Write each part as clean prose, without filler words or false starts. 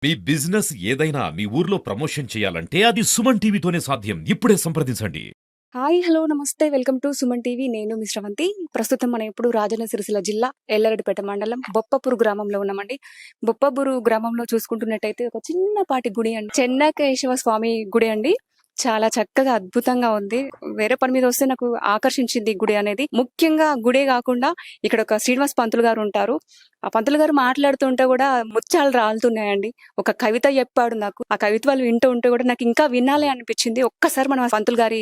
మీ business ఏదైనా మీ ఊర్లో promotion చేయాలంటే అది సుమన్ టీవీతోనే సాధ్యం. ఇప్పుడే సంప్రదించండి. హాయ్ హలో నమస్తే వెల్కమ్ టు సుమన్ టీవీ. నేను మీ శ్రవంతి. ప్రస్తుతం మనం ఇప్పుడు రాజన్న సిరిసిల్ల జిల్లా ఎల్లారెడ్డిపేట మండలం బొప్పపూరు గ్రామంలో ఉన్నామండి. బొప్పపూరు గ్రామంలో చూసుకుంటున్నట్టయితే ఒక చిన్నపాటి గుడి అండి, చెన్నకేశవ స్వామి గుడి అండి. చాలా చక్కగా అద్భుతంగా ఉంది. వేరే పని మీద వస్తే నాకు ఆకర్షించింది ఈ గుడి అనేది. ముఖ్యంగా గుడే కాకుండా ఇక్కడ ఒక శ్రీనివాస్ పంతులు గారు ఉంటారు. ఆ పంతులు గారు మాట్లాడుతుంటే కూడా ముత్యాలు రాలుతున్నాయండి. ఒక కవిత చెప్పాడు నాకు. ఆ కవిత్వాలు వింటూ ఉంటే కూడా నాకు ఇంకా వినాలి అనిపించింది. ఒక్కసారి మనం ఆ పంతులు గారి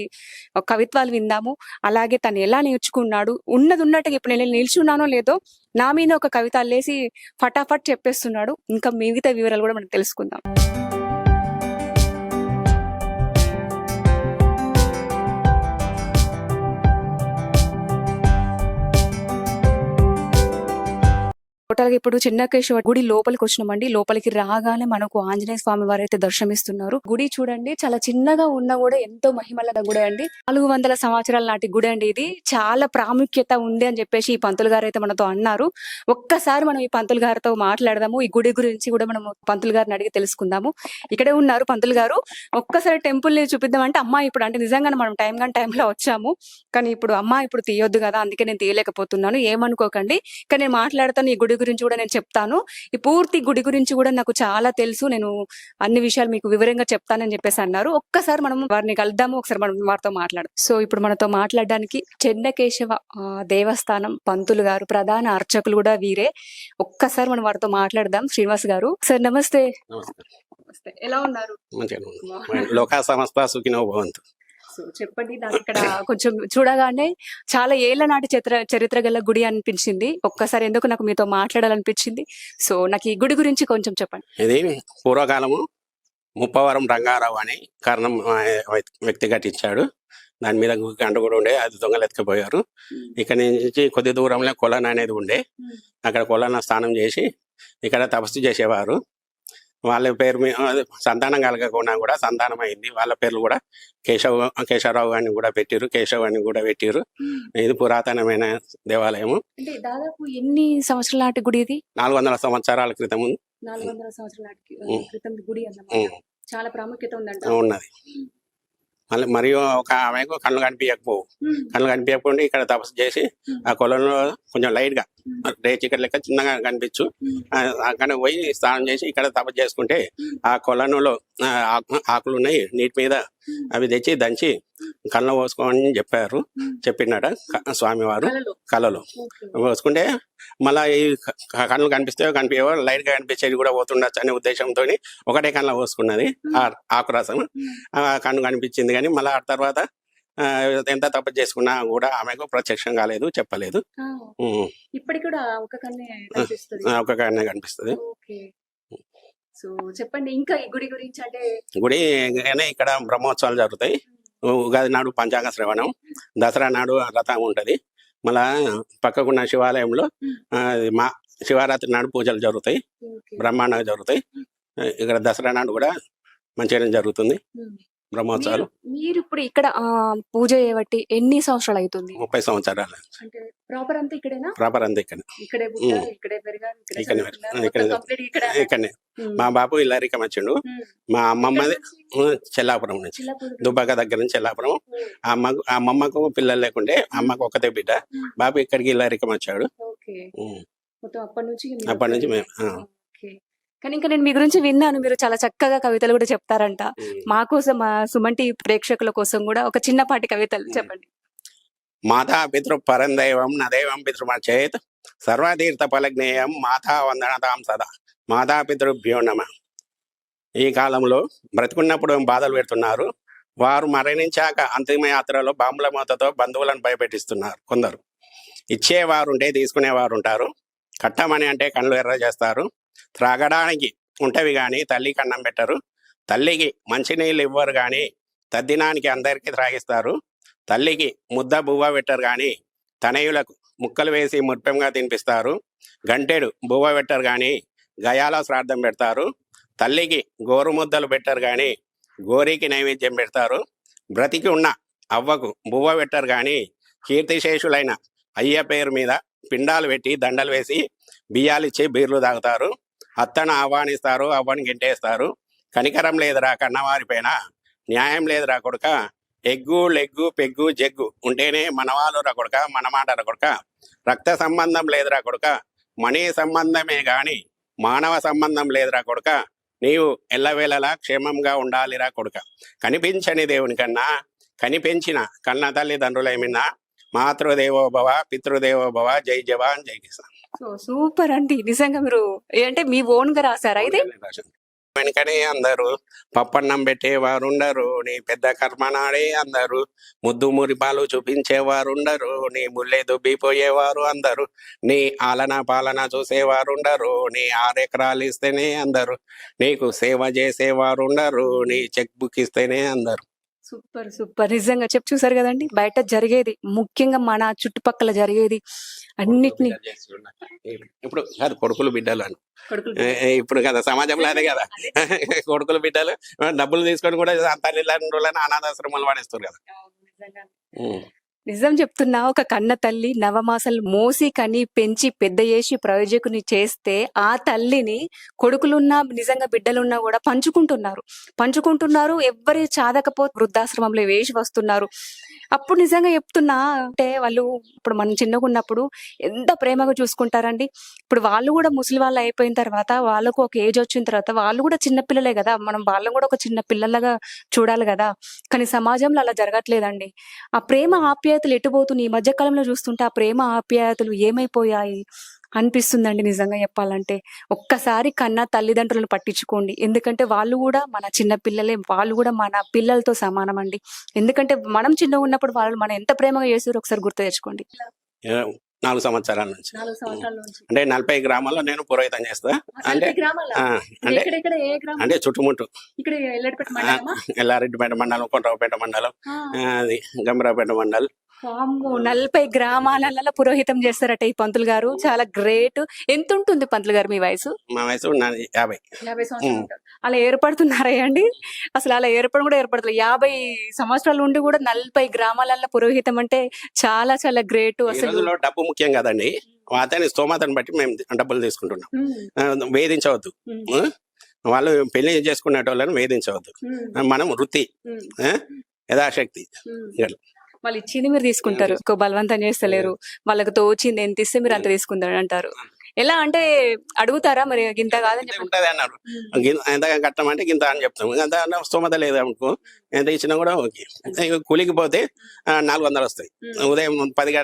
కవిత్వాలు విందాము. అలాగే తను ఎలా నేర్చుకున్నాడు, ఉన్నది ఉన్నట్టుగా ఇప్పుడు నేను నిల్చున్నానో లేదో నా మీద ఒక కవిత అల్లేసి ఫటాఫట్ చెప్పేస్తున్నాడు. ఇంకా మిగతా వివరాలు కూడా మనం తెలుసుకుందాం. టోటల్ గా ఇప్పుడు చెన్నకేశవ గుడి లోపలికి వచ్చినామండి. లోపలికి రాగానే మనకు ఆంజనేయ స్వామి వారు అయితే దర్శనమిస్తున్నారు. గుడి చూడండి, చాలా చిన్నగా ఉన్నా కూడా ఎంతో మహిమల గుడి అండి. 400 సంవత్సరాల నాటి గుడి అండి. ఇది చాలా ప్రాముఖ్యత ఉంది అని చెప్పేసి ఈ పంతులు గారు అయితే మనతో అన్నారు. ఒక్కసారి మనం ఈ పంతులు గారితో మాట్లాడదాము. ఈ గుడి గురించి కూడా మనం పంతులు గారిని అడిగి తెలుసుకుందాము. ఇక్కడే ఉన్నారు పంతులు గారు. ఒక్కసారి టెంపుల్ ని చూపిద్దాం అంటే అమ్మా ఇప్పుడు అంటే నిజంగానే మనం టైంలో వచ్చాము, కానీ ఇప్పుడు అమ్మా ఇప్పుడు తీయొద్దు కదా, అందుకే నేను తీయలేకపోతున్నాను, ఏమనుకోకండి. కానీ నేను మాట్లాడతాను, ఈ గుడి గురించి కూడా నేను చెప్తాను. ఈ పూర్తి గుడి గురించి కూడా నాకు చాలా తెలుసు, నేను అన్ని విషయాలు మీకు వివరంగా చెప్తానని చెప్పేసి అన్నారు. ఒక్కసారి మనం వారిని కలుద్దాము, ఒకసారి మనం వారితో మాట్లాడదాం. సో ఇప్పుడు మనతో మాట్లాడడానికి చెన్నకేశవ దేవస్థానం పంతులు గారు, ప్రధాన అర్చకులు కూడా వీరే. ఒక్కసారి మనం వారితో మాట్లాడదాం. శ్రీనివాస్ గారు సార్ నమస్తే. నమస్తే, ఎలా ఉన్నారు? లోకా సమస్త సుఖినో భవంతు. సో చెప్పండి, నాకు ఇక్కడ కొంచెం చూడగానే చాలా ఏళ్ల నాటి చరిత్ర గల గుడి అనిపించింది. ఒక్కసారి ఎందుకు నాకు మీతో మాట్లాడాలనిపించింది. సో నాకు ఈ గుడి గురించి కొంచెం చెప్పండి. ఇది పూర్వకాలము ముప్పవరం రంగారావు అని కారణం వ్యక్తి కట్టించాడు. దాని మీద గంట కూడా ఉండే, అది దొంగలు ఎత్తుకుపోయారు. ఇక్కడ నుంచి కొద్ది దూరంలో కొలన అనేది ఉండే, అక్కడ కొలన స్నానం చేసి ఇక్కడ తపస్సు చేసేవారు. వాళ్ళ పేరు మీద సంతానం కలగకుండా కూడా సంతానం అయింది. వాళ్ళ పేర్లు కూడా కేశవరావు అని కూడా పెట్టిరు, కేశవ్ అని కూడా పెట్టిరు. ఇది పురాతనమైన దేవాలయము. అంటే దాదాపు ఎన్ని సంవత్సరాల నాటి గుడి ఇది? 400 సంవత్సరాల క్రితం 400 సంవత్సరాల క్రితం గుడి అన్నమాట. చాలా ప్రాముఖ్యత ఉన్నది. మళ్ళీ మరియు ఒక ఆమెకు కళ్ళు కనిపించకపోండి ఇక్కడ తపస్సు చేసి ఆ కొలంలో కొంచెం లైట్ గా రేచికట్ లెక్క చిన్నగా కనిపించు అక్కడ పోయి స్నానం చేసి ఇక్కడ తపస్సు చేసుకుంటే ఆ కొలనులో ఆకులు ఉన్నాయి, నీటి మీద అవి తెచ్చి దంచి కళ్ళ పోసుకోమని చెప్పిండట స్వామివారు. కళ్ళలో పోసుకుంటే మళ్ళా ఈ కళ్ళు కనిపిస్తే కనిపించేవో లైట్ గా కనిపించేది కూడా పోతుండొచ్చు అనే ఉద్దేశంతో ఒకటే కళ్ళ పోసుకున్నది ఆకురసం. కన్ను కనిపించింది కానీ మళ్ళీ ఆ తర్వాత ఎంత తప్పు చేసుకున్నా కూడా ఆమెకు ప్రత్యక్షం కాలేదు, చెప్పలేదు. ఇప్పటికి కూడా ఒక కన్నే కనిపిస్తుంది. సో చెప్పండి ఇంకా ఈ గుడి గురించి. అంటే గుడి ఇక్కడ బ్రహ్మోత్సవాలు జరుగుతాయి. ఉగాది నాడు పంచాంగ శ్రవణం, దసరా నాడు రథం ఉంటది. మళ్ళా పక్కకున్న శివాలయంలో మా శివరాత్రి నాడు పూజలు జరుగుతాయి, బ్రహ్మాండంగా జరుగుతాయి. ఇక్కడ దసరా నాడు కూడా మంచిగా జరుగుతుంది బ్రహ్మోత్సవాలు. మీరు ఇప్పుడు ఇక్కడ పూజ చేయబట్టి ఎన్ని సంవత్సరాలు అవుతుంది? 30 సంవత్సరాలు. అంటే ప్రాపర్ అంతా ఇక్కడేనా? ప్రాపర్ అంతా ఇక్కడనే. మా బాబు ఇల్లరికం వచ్చిండు. మా అమ్మమ్మది చెల్లాపురం నుంచి, దుబ్బాక దగ్గర నుంచి చెల్లాపురం. అమ్మమ్మకు పిల్లలు లేకుంటే అమ్మకు ఒకతే బిడ్డ. బాబు ఇక్కడికి ఇల్లరికం వచ్చాడు. అప్పటి నుంచి మేము. కానీ ఇంకా నేను మీ గురించి విన్నాను, మీరు చాలా చక్కగా కవితలు కూడా చెప్తారంట. మా కోసం, మా సుమన్ టీవీ ప్రేక్షకుల కోసం కూడా ఒక చిన్నపాటి కవితలు చెప్పండి. మాతా పితృ పరందైవం నదైవం పితృమచేత్ సర్వతీర్థ ఫలజ్ఞేయం మాతా వందనతాం సదా మాతా పితృభ్యో నమ. ఈ కాలంలో బ్రతుకున్నప్పుడు బాధలు పెడుతున్నారు, వారు మరణించాక అంతిమయాత్రలో బాంబుల మూతతో బంధువులను భయపెట్టిస్తున్నారు. కొందరు ఇచ్చేవారుంటే తీసుకునేవారు ఉంటారు, కట్టమని అంటే కళ్ళు ఎర్ర చేస్తారు. త్రాగడానికి ఉంటవి కానీ తల్లికి అన్నం పెట్టరు, తల్లికి మంచినీళ్ళు ఇవ్వరు కానీ తద్దినానికి అందరికీ త్రాగిస్తారు. తల్లికి ముద్ద బువ్వ పెట్టరు కానీ తనయులకు ముక్కలు వేసి ముర్పెంగా తినిపిస్తారు. గంటెడు బువ్వ పెట్టరు కానీ గయాల శ్రాద్ధం పెడతారు. తల్లికి గోరు ముద్దలు పెట్టరు కానీ గోరికి నైవేద్యం పెడతారు. బ్రతికి ఉన్న అవ్వకు బువ్వ పెట్టరు కానీ కీర్తిశేషులైన అయ్య పేరు మీద పిండాలు పెట్టి దండలు వేసి బియ్యాలిచ్చి బీర్లు తాగుతారు. అత్తను ఆహ్వానిస్తారు, అవ్వని గింటేస్తారు. కనికరం లేదురా కన్నవారిపైన, న్యాయం లేదురా కొడుక, ఎగ్గు లెగ్గు పెగ్గు జగ్గు ఉంటేనే మనవాళ్ళు రా కొడుక, మనమాట రా కొడుక, రక్త సంబంధం లేదురా కొడుక, మనీ సంబంధమే గాని మానవ సంబంధం లేదురా కొడుక, నీవు ఎల్లవేళలా క్షేమంగా ఉండాలిరా కొడుక. కనిపించని దేవుని కన్నా కనిపించిన కన్న తల్లిదండ్రులేమిన్నా మాతృదేవోభవ పితృదేవోభవ, జై జవాన్ జై కిసాన్. సో సూపర్ అండి. నిజంగా మీరు అంటే మీ ఓన్ గా రాసారా ఇది? వెనుకనే అందరూ పప్పన్నం పెట్టేవారు ఉండరు, నీ పెద్ద కర్మనాడే అందరూ ముద్దు మురిపాలు చూపించేవారు ఉండరు, నీ ముల్లె దుబ్బిపోయేవారు అందరూ, నీ ఆలన పాలన చూసేవారు ఉండరు, నీ 6 ఎకరాలు ఇస్తేనే అందరు, నీకు సేవ చేసేవారు ఉండరు, నీ చెక్ బుక్ ఇస్తేనే అందరు. Super super. నిజంగా చూసారు కదండి, బయట జరిగేది, ముఖ్యంగా మన చుట్టుపక్కల జరిగేది అన్నిటినీ. ఇప్పుడు కాదు కొడుకులు బిడ్డలు అని కొడుకులు ఇప్పుడు కదా సమాజంలో అదే కదా, కొడుకులు బిడ్డలు డబ్బులు తీసుకొని కూడా తల్లిదండ్రులను అనాథాశ్రమాలు వాడేస్తారు కదా. నిజం చెప్తున్నా, ఒక కన్న తల్లి నవమాసాలు మోసి కని పెంచి పెద్ద చేసి ప్రయోజకుని చేస్తే ఆ తల్లిని కొడుకులున్నా నిజంగా బిడ్డలున్నా కూడా పంచుకుంటున్నారు. ఎవ్వరి చాదకపో వృద్ధాశ్రమంలో వేసి వస్తున్నారు. అప్పుడు నిజంగా చెప్తున్నా, అంటే వాళ్ళు ఇప్పుడు మనం చిన్నగా ఉన్నప్పుడు ఎంత ప్రేమగా చూసుకుంటారండి. ఇప్పుడు వాళ్ళు కూడా ముసలి వాళ్ళు అయిపోయిన తర్వాత, వాళ్ళకు ఒక ఏజ్ వచ్చిన తర్వాత వాళ్ళు కూడా చిన్న పిల్లలే కదా, మనం వాళ్ళని కూడా ఒక చిన్న పిల్లలుగా చూడాలి కదా. కానీ సమాజంలో అలా జరగట్లేదండి. ఆ ప్రేమ ఆప్యాయతలు ఎటుపోతున్నాయి? ఈ మధ్య కాలంలో చూస్తుంటే ఆ ప్రేమ ఆప్యాయతలు ఏమైపోయాయి అనిపిస్తుందండి. నిజంగా చెప్పాలంటే ఒక్కసారి కన్నా తల్లిదండ్రులను పట్టించుకోండి. ఎందుకంటే వాళ్ళు కూడా మన చిన్న పిల్లలే, వాళ్ళు కూడా మన పిల్లలతో సమానం అండి. ఎందుకంటే మనం చిన్నగా ఉన్నప్పుడు వాళ్ళు మనం ఎంత ప్రేమగా చేసారో ఒకసారి గుర్తు తెచ్చుకోండి. 4 సంవత్సరాల నుంచి అంటే 40 గ్రామాల్లో నేను పురోహితం చేస్తా. అంటే అంటే చుట్టుముట్టు ఎల్లారెడ్డిపేట మండలం, కొండ్రవపేట మండలం, అది గంభీరాపేట మండలం. 40 గ్రామాలలో పురోహితం చేస్తారట ఈ పంతులు గారు. చాలా గ్రేట్. ఎంత ఉంటుంది పంతులు గారు మీ వయసు? మా వయసు 50 సంవత్సరాలు. అలా ఏర్పడుతున్నారా అండి? అసలు అలా ఏర్పడుతుంది. 50 సంవత్సరాలు ఉండి కూడా 40 గ్రామాలలో పురోహితం అంటే చాలా చాలా గ్రేట్. అసలు డబ్బు ముఖ్యం కదండి, అతని స్తోమతను బట్టి మేము డబ్బులు తీసుకుంటున్నాం. వేధించవద్దు, వాళ్ళు పెళ్లి చేసుకునేటోళ్ళని వేధించవద్దు. మనం వృత్తి యథాశక్తి వాళ్ళు ఇచ్చింది మీరు తీసుకుంటారు, బలవంతం చేస్తలేరు. వాళ్ళకి తోచింది ఎంత ఇస్తే మీరు అంత తీసుకుంటారు అంటారు. ఎలా అంటే అడుగుతారా మరి గింత కాదని ఉంటది అన్నారు, ఎంత కట్టమంటే గింత అని చెప్తాము. అంత స్తోమత లేదు అనుకో, ఎంత ఇచ్చినా కూడా ఓకే. కూలికి పోతే 400 వస్తాయి. ఉదయం 10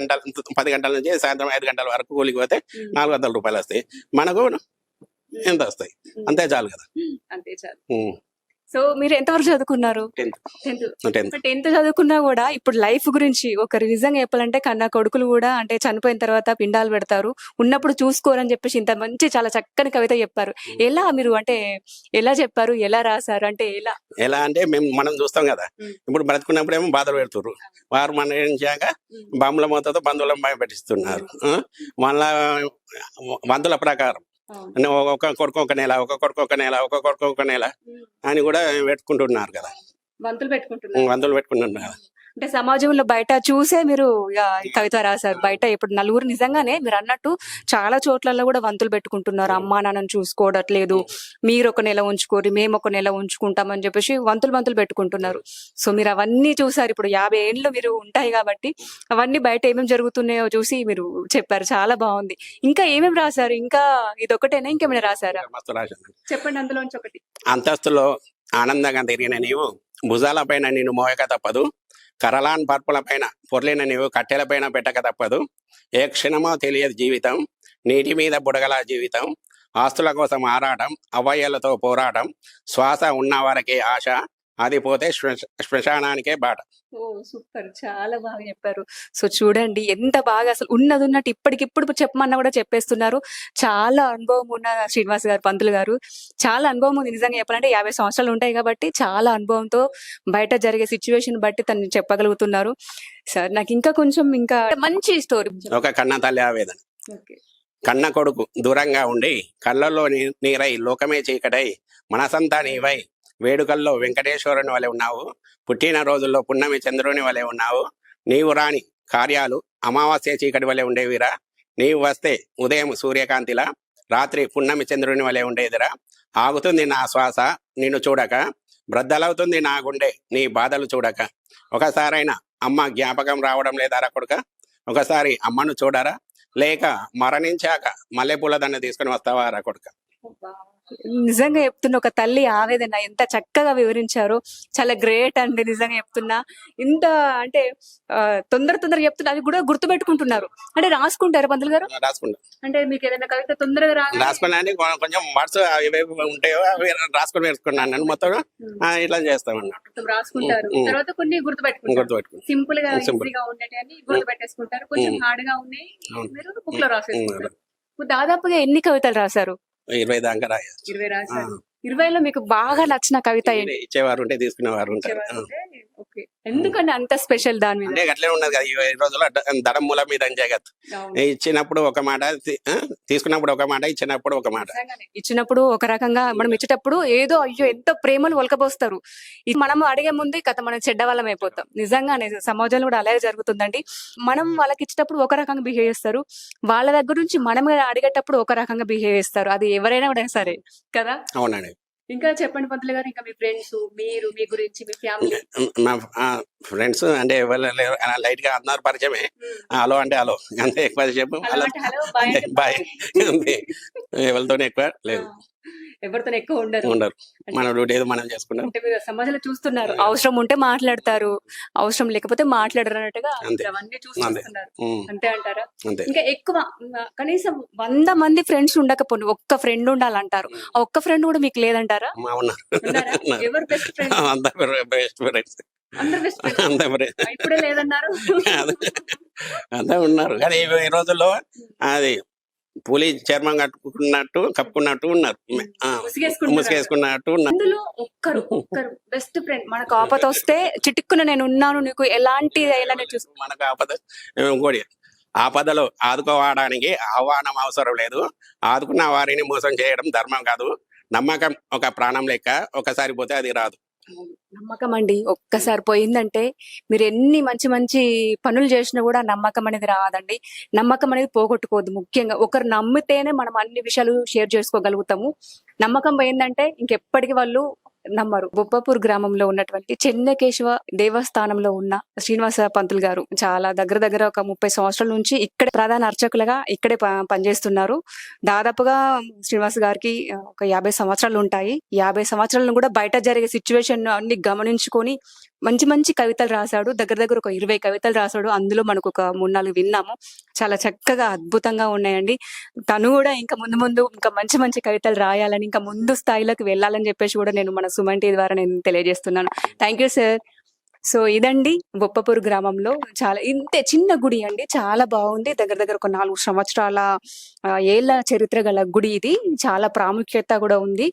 గంటల నుంచి సాయంత్రం 5 గంటల వరకు కూలికి పోతే 400 రూపాయలు వస్తాయి. మనకు ఎంత వస్తాయి? అంతే చాలు కదా. అంతే చాలు. సో మీరు ఎంతవరకు చదువుకున్నారు? 10th చదువుకున్నా కూడా ఇప్పుడు లైఫ్ గురించి ఒక నిజంగా చెప్పాలంటే కన్నా కొడుకులు కూడా అంటే చనిపోయిన తర్వాత పిండాలు పెడతారు, ఉన్నప్పుడు చూసుకోరని చెప్పేసి ఇంత మంచి చాలా చక్కని కవిత చెప్పారు. ఎలా మీరు అంటే ఎలా చెప్పారు, ఎలా రాశారు? అంటే ఎలా అంటే మనం చూస్తాం కదా, ఇప్పుడు బ్రతుకున్నప్పుడు ఏమో బాధలు పెడుతున్నారు, వారు మరణించాక బాంబుల మూతతో బంధువులను భయపెట్టిస్తున్నారు. మళ్ళా వంతుల ప్రకారం ఒక కొడుకు ఒక నెల, ఒక కొడుకు ఒక నెల, ఒక కొడుకు ఒక నెల అని కూడా పెట్టుకుంటున్నారు కదా, వంతులు పెట్టుకుంటున్నారు. అంటే సమాజంలో బయట చూసే మీరు కవిత రాశారు. బయట ఇప్పుడు నలుగురు నిజంగానే మీరు అన్నట్టు చాలా చోట్లలో కూడా వంతులు పెట్టుకుంటున్నారు. అమ్మా నాన్నని చూసుకోవట్లేదు, మీరు ఒక నెల ఉంచుకోరు, మేము ఒక నెల ఉంచుకుంటామని చెప్పేసి వంతులు పెట్టుకుంటున్నారు. సో మీరు అవన్నీ చూసారు. ఇప్పుడు 50 ఏళ్ళు మీరు ఉంటాయి కాబట్టి అవన్నీ బయట ఏమేమి జరుగుతున్నాయో చూసి మీరు చెప్పారు. చాలా బాగుంది. ఇంకా ఏమేమి రాశారు? ఇంకా ఇదొకటేనా, ఇంకేమైనా రాశారా? చెప్పండి అందులోంచి ఒకటి. అంతస్తులో ఆనందంగా తిరిగిన నీవు భుజాల పైన నిన్ను మోయక తప్పదు, కరలాన్ పర్పుల పైన పొర్లిన నీవు కట్టెల పైన పెట్టక తప్పదు, ఏ క్షణమో తెలియదు జీవితం, నీటి మీద బుడగల జీవితం, ఆస్తుల కోసం ఆరాటం, అవయ్యలతో పోరాటం, శ్వాస ఉన్న వరకే ఆశ, అది పోతే శ్మశానానికే బాట. ఓ సూపర్, చాలా బాగా చెప్పారు. సో చూడండి ఎంత బాగా అసలు ఉన్నది ఉన్నట్టు ఇప్పటికిప్పుడు చెప్పమన్నా కూడా చెప్పేస్తున్నారు. చాలా అనుభవం ఉన్న శ్రీనివాస్ గారు, పంతులు గారు చాలా అనుభవం ఉంది. నిజంగా చెప్పాలంటే 50 సంవత్సరాలు ఉంటాయి కాబట్టి చాలా అనుభవంతో బయట జరిగే సిచ్యువేషన్ బట్టి తను చెప్పగలుగుతున్నారు. సార్ నాకు ఇంకా కొంచెం ఇంకా మంచి స్టోరీ. ఒక కన్న తల్లి ఆవేదన. కన్న కొడుకు దూరంగా ఉండి కళ్ళల్లో నీరై లోకమే చీకటై మనసంతా నీవై వేడుకల్లో వెంకటేశ్వరుని వలె ఉన్నావు, పుట్టిన రోజుల్లో పున్నమి చంద్రుని వలె ఉన్నావు, నీవు రాని కార్యాలు అమావాస్య చీకటి వలె ఉండేవిరా, నీవు వస్తే ఉదయం సూర్యకాంతిలా రాత్రి పున్నమి చంద్రుని వలె ఉండేదిరా. ఆగుతుంది నా శ్వాస నిన్ను చూడక, బ్రద్దలవుతుంది నా గుండె నీ బాధలు చూడక. ఒకసారైనా అమ్మ జ్ఞాపకం రావడం లేదారా కొడుక? ఒకసారి అమ్మను చూడరా, లేక మరణించాక మల్లెపూల దండ తీసుకుని వస్తావా రా కొడుక? నిజంగా చెప్తున్నా, ఒక తల్లి ఆవేదన ఎంత చక్కగా వివరించారో, చాలా గ్రేట్ అండి. నిజంగా చెప్తున్నా, ఇంత అంటే తొందరగా చెప్తున్నా, అవి కూడా గుర్తు పెట్టుకుంటున్నారు. అంటే రాసుకుంటారు పంతులు గారు? రాసుకుంటా అంటే మీకు ఏదైనా కవిత తొందరగా రాసుకున్నా అని కొంచెం వర్డ్స్ ఏవేవి ఉంటాయో అవి రాసుకొని పెట్టుకున్నాను నేను మొత్తం. ఇట్లా చేస్తామన్నా రాసుకుంటారు, తర్వాత కొన్ని గుర్తు పెట్టుకుంటారు. గుర్తుపెట్టుకున్నాను. సింపుల్ గా Simple. ఈజీగా ఉండేటి అని గుర్తు పెట్టేసుకుంటారు. కొంచెం హార్డ్ గా ఉన్నాయి అవును. మీరు బుక్ లో రాసేసుకుంటారు. దాదాపుగా ఎన్ని కవితలు రాశారు? 20 దాకా రాయాలి. 20 రాశారు. 20లో మీకు బాగా నచ్చిన కవిత ఏంటి? ఇచ్చేవారు ఉంటే తీసుకునేవారు ఉంటారు. ఓకే. ఎందుకంటే అంత స్పెషల్ దాని మీద? అంటే అట్లే ఉన్నది కదా ఈ రోజుల్లో, దడం మూల మీద జగత్. అవును. ఇచ్చినప్పుడు ఒక మాట, తీసుకున్నప్పుడు ఒక మాట, ఇచ్చినప్పుడు ఒక మాట. నిజంగానే. ఇచ్చినప్పుడు ఒక రకంగా, మనం ఇచ్చేటప్పుడు ఏదో అయ్యో ఎంత ప్రేమలు ఒలకబోస్తారు. ఇది మనం అడిగే ముందు కథ మనం చెడ్డవాళ్ళం అయిపోతాం. నిజంగానే సమాజంలో కూడా అలాగే జరుగుతుందండి. మనం వాళ్ళకి ఇచ్చేటప్పుడు ఒక రకంగా బిహేవ్ చేస్తారు, వాళ్ళ దగ్గర నుంచి మనం అడిగేటప్పుడు ఒక రకంగా బిహేవ్ చేస్తారు. అది ఎవరైనా కూడా సరే కదా. అవునండి. ఇంకా చెప్పండి పంతులు గారు, ఇంకా మీ ఫ్రెండ్స్, మీరు, మీ గురించి, మీ ఫ్యామిలీ. మా ఫ్రెండ్స్ అంటే లైట్ గా అందరు పరిచయమే. హలో అంటే హలో, అంతే. ఎక్కువ చెప్పు హలో బాయ్ అంతే. ఎవరితో ఎక్కువ లేదు, ఎవరితో ఎక్కువ ఉండరు. మన డ్యూటీ ఏదో మనం చేసుకుంటాం. అంటే మీరు సమాజంలో చూస్తున్నారు, అవసరం ఉంటే మాట్లాడతారు, అవసరం లేకపోతే మాట్లాడరు అన్నట్టుగా అంతే. అవన్నీ చూస్తున్నారు. అంతే అంటారా? అంతే. ఇంకా ఎక్కువ కనీసం 100 మంది ఫ్రెండ్స్ ఉండకపోతే ఒక్క ఫ్రెండ్ ఉండాలంటారు. ఆ ఒక్క ఫ్రెండ్ కూడా మీకు లేదంటారా? ఉన్నారా? ఎవరు బెస్ట్ ఫ్రెండ్? బెస్ట్ ఫ్రెండ్స్ అందరు బెస్ట్ ఫ్రెండ్. ఇప్పుడే లేదన్నారు. అంతా ఉన్నారు కానీ ఈ రోజుల్లో అది పులి చర్మం కప్పుకున్నట్టు ఉన్నారు, ముసుగేసుకున్నట్టు ఉన్నారు. అందులో ఒక్కరు బెస్ట్ ఫ్రెండ్, మనకు ఆపద వస్తే చిటిక్కున నేను ఉన్నాను, నీకు ఎలాంటి మనకు ఇంకోటి ఆపదలో ఆదుకోవడానికి ఆహ్వానం అవసరం లేదు, ఆదుకున్న వారిని మోసం చేయడం ధర్మం కాదు. నమ్మకం ఒక ప్రాణం లెక్క, ఒకసారి పోతే అది రాదు. నమ్మకం అండి, ఒక్కసారి పోయిందంటే మీరు ఎన్ని మంచి మంచి పనులు చేసినా కూడా నమ్మకం అనేది రాదండి. నమ్మకం అనేది పోగొట్టుకోవద్దు. ముఖ్యంగా ఒకరు నమ్మితేనే మనం అన్ని విషయాలు షేర్ చేసుకోగలుగుతాము. నమ్మకం పోయిందంటే ఇంకెప్పటికీ వాళ్ళు నమ్మరు. బొప్పపూర్ గ్రామంలో ఉన్నటువంటి చెన్నకేశవ దేవస్థానంలో ఉన్న శ్రీనివాస పంతులు గారు చాలా దగ్గర ఒక 30 సంవత్సరాల నుంచి ఇక్కడే ప్రధాన అర్చకులుగా ఇక్కడే పనిచేస్తున్నారు. దాదాపుగా శ్రీనివాస్ గారికి ఒక 50 సంవత్సరాలు ఉంటాయి. 50 సంవత్సరాలను కూడా బయట జరిగే సిచ్యువేషన్ అన్ని గమనించుకొని మంచి మంచి కవితలు రాశాడు. దగ్గర ఒక 20 కవితలు రాశాడు. అందులో మనకు ఒక 3-4 విన్నాము. చాలా చక్కగా అద్భుతంగా ఉన్నాయండి. తను కూడా ఇంకా ముందు ఇంకా మంచి మంచి కవితలు రాయాలని, ఇంకా ముందు స్థాయిలోకి వెళ్ళాలని చెప్పేసి కూడా నేను మన సుమన్ టీవీ ద్వారా నేను తెలియజేస్తున్నాను. Thank you sir. సో ఇదండి బొప్పపూర్ గ్రామంలో చాలా ఇంతే చిన్న గుడి అండి, చాలా బాగుంది. దగ్గర ఒక 4 సంవత్సరాల ఏళ్ల చరిత్ర గల గుడి ఇది. చాలా ప్రాముఖ్యత కూడా ఉంది.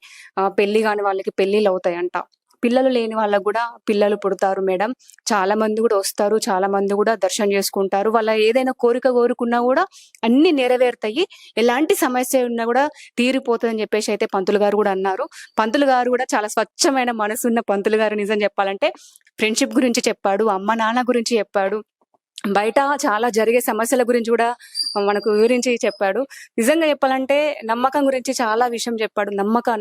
పెళ్లి కాని వాళ్ళకి పెళ్లిళ్ళు అవుతాయంట, పిల్లలు లేని వాళ్ళకు కూడా పిల్లలు పుడతారు మేడం. చాలా మంది కూడా వస్తారు, చాలా మంది కూడా దర్శనం చేసుకుంటారు. వాళ్ళ ఏదైనా కోరిక కోరుకున్నా కూడా అన్ని నెరవేరుతాయి, ఎలాంటి సమస్య ఉన్నా కూడా తీరిపోతుందని చెప్పేసి అయితే పంతులు గారు కూడా అన్నారు. పంతులు గారు కూడా చాలా స్వచ్ఛమైన మనసున్న పంతులు గారు. నిజం చెప్పాలంటే ఫ్రెండ్షిప్ గురించి చెప్పాడు, అమ్మ నాన్న గురించి చెప్పాడు, బయట చాలా జరిగే సమస్యల గురించి కూడా మనకు వివరించి చెప్పాడు. నిజంగా చెప్పాలంటే నమ్మకం గురించి చాలా విషయం చెప్పాడు.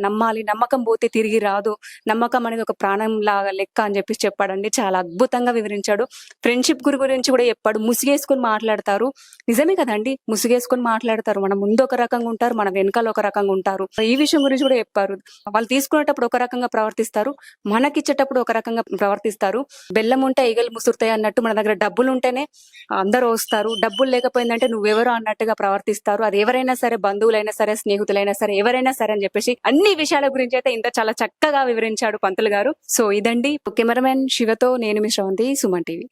నమ్మాలి, నమ్మకం పోతే తిరిగి రాదు, నమ్మకం అనేది ఒక ప్రాణం లాగా లెక్క అని చెప్పేసి చెప్పాడండి. చాలా అద్భుతంగా వివరించాడు. ఫ్రెండ్షిప్ గురించి కూడా చెప్పాడు. ముసుగేసుకొని మాట్లాడతారు, నిజమే కదండి, ముసుగేసుకొని మాట్లాడతారు. మన ముందు ఒక రకంగా ఉంటారు, మన వెనకాల ఒక రకంగా ఉంటారు. ఈ విషయం గురించి కూడా చెప్పారు. వాళ్ళు తీసుకునేటప్పుడు ఒక రకంగా ప్రవర్తిస్తారు, మనకిచ్చేటప్పుడు ఒక రకంగా ప్రవర్తిస్తారు. బెల్లం ఉంటే ఈగలు ముసురుతాయి అన్నట్టు మన దగ్గర డబ్బులు ఉంటేనే అందరూ వస్తారు, డబ్బులు లేకపోయిందంటే నువ్వెవరో అన్నట్టుగా ప్రవర్తిస్తారు. అది ఎవరైనా సరే, బంధువులైనా సరే, స్నేహితులైనా సరే, ఎవరైనా సరే అని చెప్పేసి అన్ని విషయాల గురించి అయితే ఇంత చాలా చక్కగా వివరించాడు పంతులు గారు. సో ఇదండి, కెమెరామెన్ శివతో నేను మీ శ్రవంతి, సుమన్ టీవీ.